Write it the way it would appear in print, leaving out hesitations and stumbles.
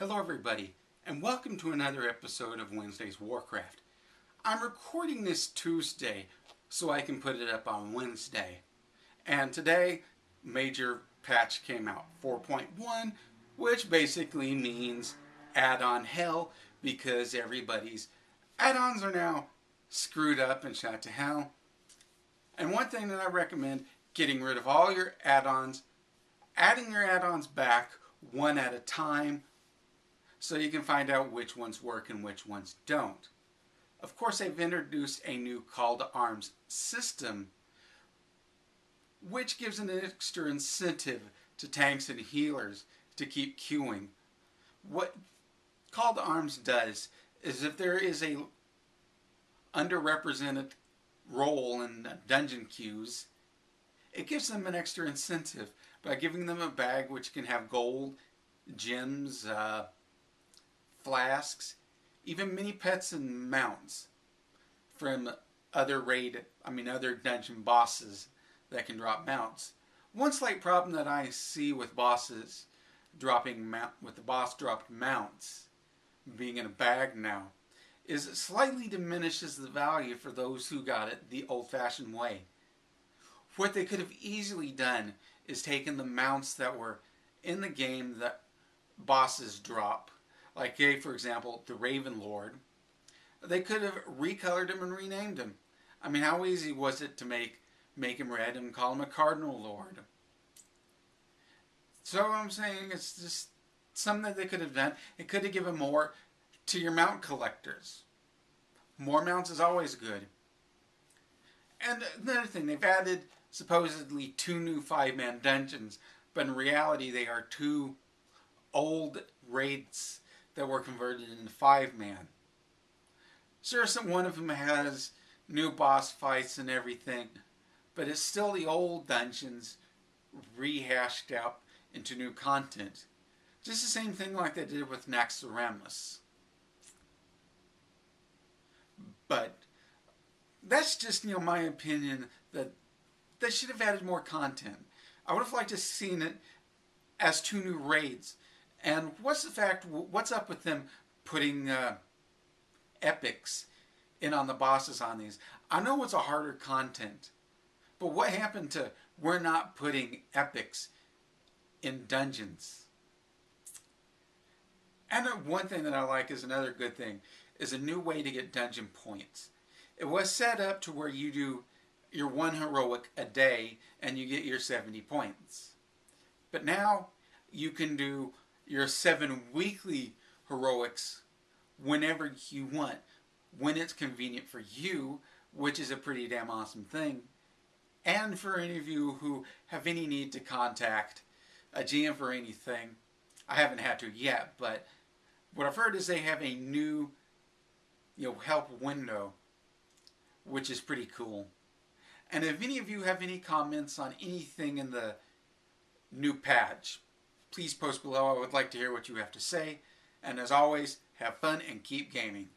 Hello everybody, and welcome to another episode of Wednesday's Warcraft. I'm recording this Tuesday so I can put it up on Wednesday. And today, major patch came out, 4.1, which basically means add-on hell because everybody's add-ons are now screwed up and shot to hell. And one thing that I recommend, getting rid of all your add-ons, adding your add-ons back one at a time, so you can find out which ones work and which ones don't. Of course, they've introduced a new call to arms system, which gives an extra incentive to tanks and healers to keep queuing. What call to arms does is if there is a underrepresented role in dungeon queues, it gives them an extra incentive by giving them a bag which can have gold, gems, flasks, even mini pets and mounts from other dungeon bosses that can drop mounts. One slight problem that I see with bosses with the boss dropped mounts being in a bag now is it slightly diminishes the value for those who got it the old-fashioned way. What they could have easily done is taken the mounts that were in the game that bosses drop, like, for example, the Raven Lord. They could have recolored him and renamed him. I mean, how easy was it to make him red and call him a Cardinal Lord? So I'm saying it's just something that they could have done. It could have given more to your mount collectors. More mounts is always good. And another thing, they've added supposedly 2 new 5-man dungeons, but in reality they are 2 old raids that were converted into 5-man. Sure, one of them has new boss fights and everything, but it's still the old dungeons rehashed out into new content. Just the same thing like they did with Naxxramas. But that's just, my opinion, that they should have added more content. I would have liked to have seen it as 2 new raids. And what's up with them putting epics in on the bosses on these? I know it's a harder content, but what happened to we're not putting epics in dungeons? And one thing that I like is another good thing, is a new way to get dungeon points. It was set up to where you do your 1 heroic a day and you get your 70 points. But now you can do your 7 weekly heroics whenever you want, when it's convenient for you, which is a pretty damn awesome thing. And for any of you who have any need to contact a GM for anything, I haven't had to yet, but what I've heard is they have a new help window, which is pretty cool. And if any of you have any comments on anything in the new patch, please post below. I would like to hear what you have to say. And as always, have fun and keep gaming.